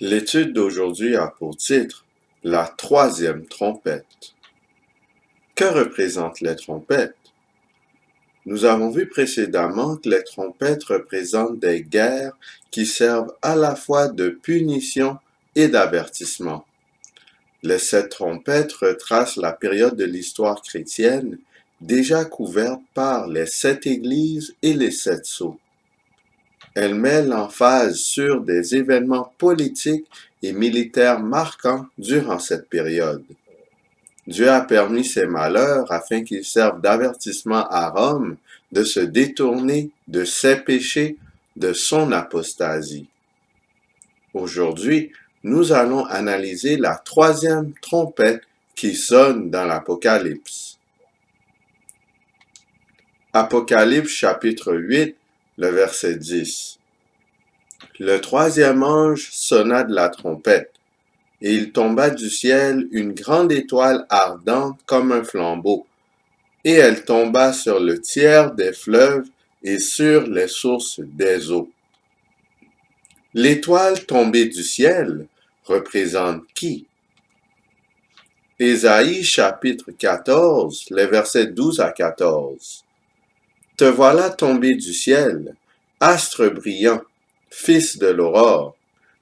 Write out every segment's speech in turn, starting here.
L'étude d'aujourd'hui a pour titre « La troisième trompette ». Que représentent les trompettes? Nous avons vu précédemment que les trompettes représentent des guerres qui servent à la fois de punition et d'avertissement. Les 7 trompettes retracent la période de l'histoire chrétienne déjà couverte par les 7 églises et les 7 sceaux. Elle met l'emphase sur des événements politiques et militaires marquants durant cette période. Dieu a permis ces malheurs afin qu'ils servent d'avertissement à Rome de se détourner de ses péchés, de son apostasie. Aujourd'hui, nous allons analyser la troisième trompette qui sonne dans l'Apocalypse. Apocalypse chapitre 8, le verset 10. Le troisième ange sonna de la trompette, et il tomba du ciel une grande étoile ardente comme un flambeau, et elle tomba sur le tiers des fleuves et sur les sources des eaux. L'étoile tombée du ciel représente qui? Ésaïe chapitre 14, les versets 12 à 14. Te voilà tombé du ciel, astre brillant, fils de l'aurore.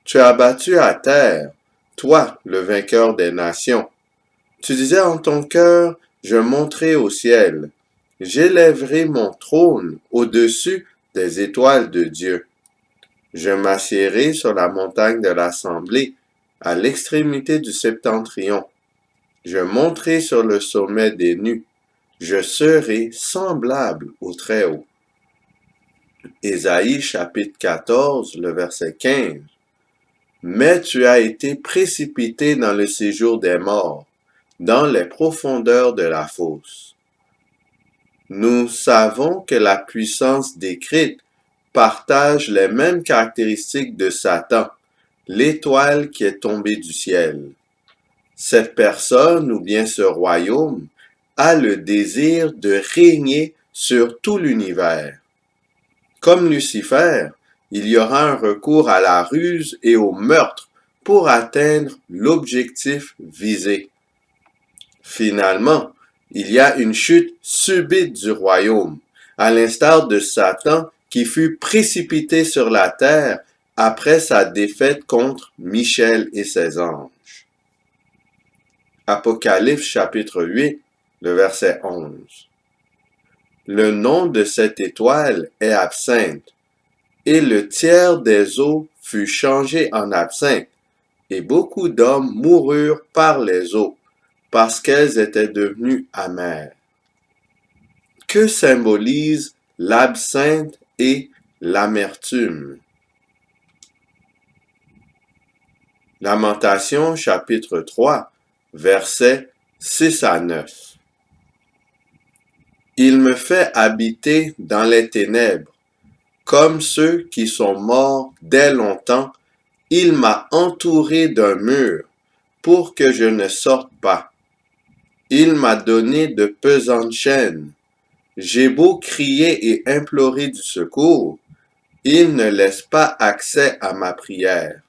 Tu as battu à terre, toi, le vainqueur des nations. Tu disais en ton cœur, je monterai au ciel, j'élèverai mon trône au-dessus des étoiles de Dieu. Je m'assiérai sur la montagne de l'assemblée, à l'extrémité du septentrion. Je monterai sur le sommet des nues. Je serai semblable au Très-Haut. Ésaïe chapitre 14, le verset 15. Mais tu as été précipité dans le séjour des morts, dans les profondeurs de la fosse. Nous savons que la puissance décrite partage les mêmes caractéristiques de Satan, l'étoile qui est tombée du ciel. Cette personne ou bien ce royaume a le désir de régner sur tout l'univers. Comme Lucifer, il y aura un recours à la ruse et au meurtre pour atteindre l'objectif visé. Finalement, il y a une chute subite du royaume, à l'instar de Satan qui fut précipité sur la terre après sa défaite contre Michel et ses anges. Apocalypse chapitre 8, le verset 11. Le nom de cette étoile est absinthe, et le tiers des eaux fut changé en absinthe, et beaucoup d'hommes moururent par les eaux, parce qu'elles étaient devenues amères. Que symbolise l'absinthe et l'amertume? Lamentation chapitre 3, versets 6 à 9. Il me fait habiter dans les ténèbres, comme ceux qui sont morts dès longtemps. Il m'a entouré d'un mur pour que je ne sorte pas. Il m'a donné de pesantes chaînes. J'ai beau crier et implorer du secours, il ne laisse pas accès à ma prière.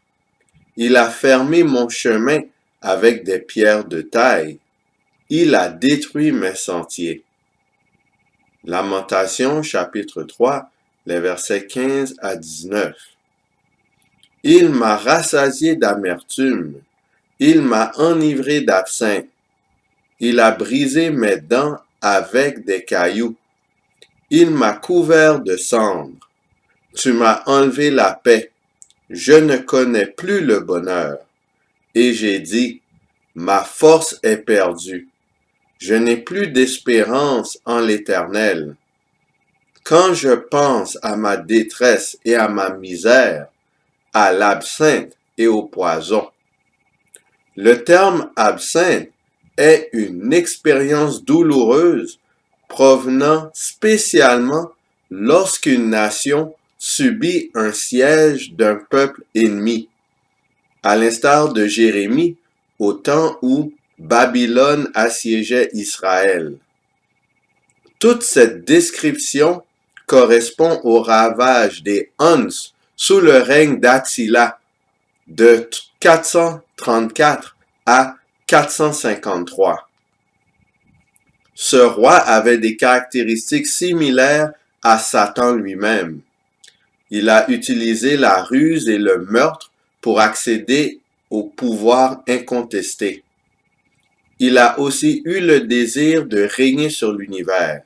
Il a fermé mon chemin avec des pierres de taille. Il a détruit mes sentiers. Lamentation chapitre 3, les versets 15 à 19. Il m'a rassasié d'amertume. Il m'a enivré d'absinthe. Il a brisé mes dents avec des cailloux. Il m'a couvert de cendres. Tu m'as enlevé la paix. Je ne connais plus le bonheur. Et j'ai dit, ma force est perdue. Je n'ai plus d'espérance en l'Éternel. Quand je pense à ma détresse et à ma misère, à l'absinthe et au poison. Le terme absinthe est une expérience douloureuse provenant spécialement lorsqu'une nation subit un siège d'un peuple ennemi, à l'instar de Jérémie au temps où Babylone assiégeait Israël. Toute cette description correspond au ravage des Huns sous le règne d'Attila, de 434 à 453. Ce roi avait des caractéristiques similaires à Satan lui-même. Il a utilisé la ruse et le meurtre pour accéder au pouvoir incontesté. Il a aussi eu le désir de régner sur l'univers.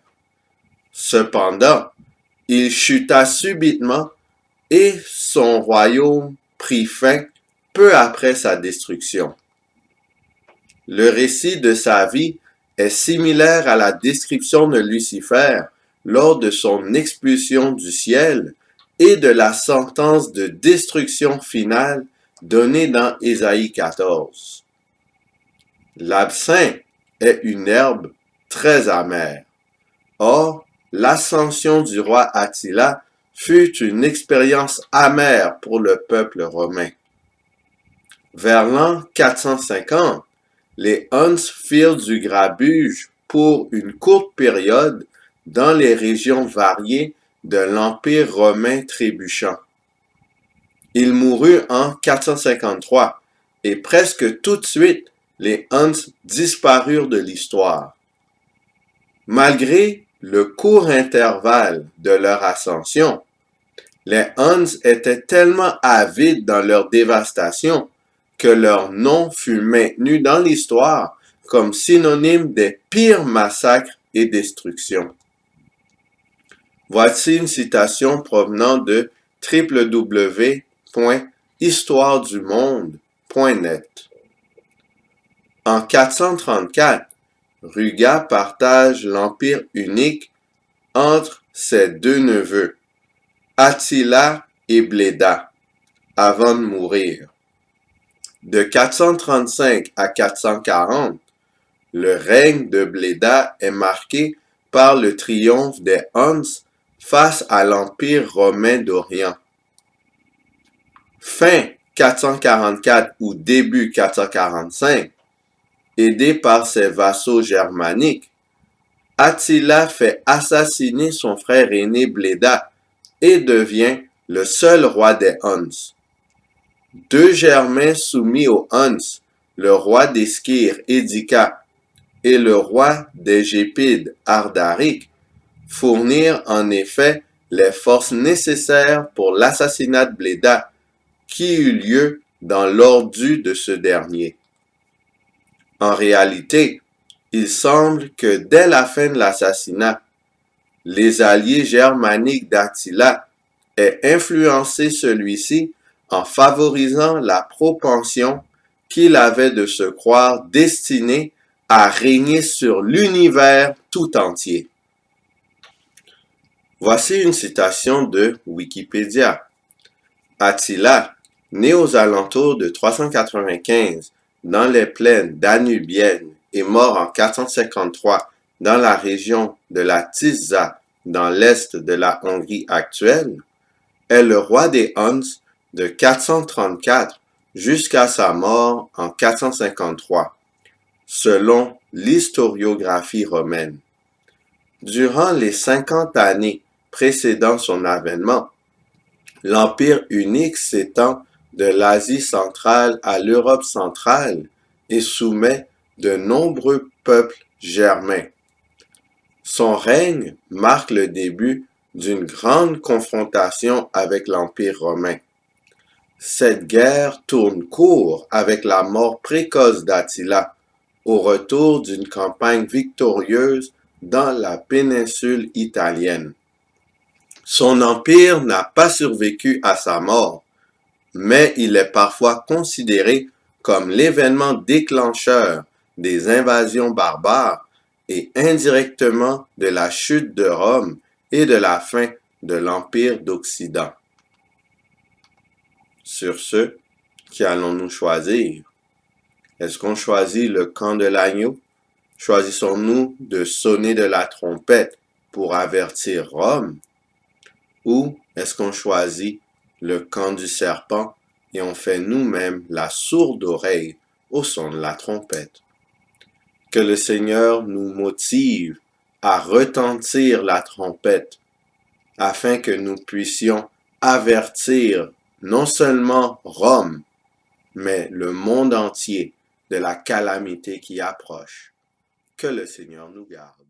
Cependant, il chuta subitement et son royaume prit fin peu après sa destruction. Le récit de sa vie est similaire à la description de Lucifer lors de son expulsion du ciel et de la sentence de destruction finale donnée dans Ésaïe 14. L'absinthe est une herbe très amère. Or, l'ascension du roi Attila fut une expérience amère pour le peuple romain. Vers l'an 450, les Huns firent du grabuge pour une courte période dans les régions variées de l'Empire romain trébuchant. Il mourut en 453 et presque tout de suite, les Huns disparurent de l'histoire. Malgré le court intervalle de leur ascension, les Huns étaient tellement avides dans leur dévastation que leur nom fut maintenu dans l'histoire comme synonyme des pires massacres et destructions. Voici une citation provenant de www.histoiredumonde.net. En 434, Ruga partage l'empire unique entre ses deux neveux, Attila et Bléda, avant de mourir. De 435 à 440, le règne de Bléda est marqué par le triomphe des Huns face à l'Empire romain d'Orient. Fin 444 ou début 445, aidé par ses vassaux germaniques, Attila fait assassiner son frère aîné Bléda et devient le seul roi des Huns. Deux Germains soumis aux Huns, le roi des Skyres Édica et le roi des Gépides Ardaric, fournirent en effet les forces nécessaires pour l'assassinat de Bléda, qui eut lieu dans l'ordu de ce dernier. En réalité, il semble que dès la fin de l'assassinat, les alliés germaniques d'Attila aient influencé celui-ci en favorisant la propension qu'il avait de se croire destiné à régner sur l'univers tout entier. Voici une citation de Wikipédia. Attila, né aux alentours de 395 dans les plaines danubiennes et mort en 453 dans la région de la Tisza dans l'est de la Hongrie actuelle, est le roi des Huns de 434 jusqu'à sa mort en 453, selon l'historiographie romaine. Durant les 50 années précédant son avènement, l'Empire unique s'étend de l'Asie centrale à l'Europe centrale et soumet de nombreux peuples germains. Son règne marque le début d'une grande confrontation avec l'Empire romain. Cette guerre tourne court avec la mort précoce d'Attila, au retour d'une campagne victorieuse dans la péninsule italienne. Son empire n'a pas survécu à sa mort, mais il est parfois considéré comme l'événement déclencheur des invasions barbares et indirectement de la chute de Rome et de la fin de l'Empire d'Occident. Sur ce, qui allons-nous choisir? Est-ce qu'on choisit le camp de l'agneau? Choisissons-nous de sonner de la trompette pour avertir Rome? Ou est-ce qu'on choisit le camp du serpent et on fait nous-mêmes la sourde oreille au son de la trompette? Que le Seigneur nous motive à retentir la trompette afin que nous puissions avertir non seulement Rome, mais le monde entier de la calamité qui approche. Que le Seigneur nous garde.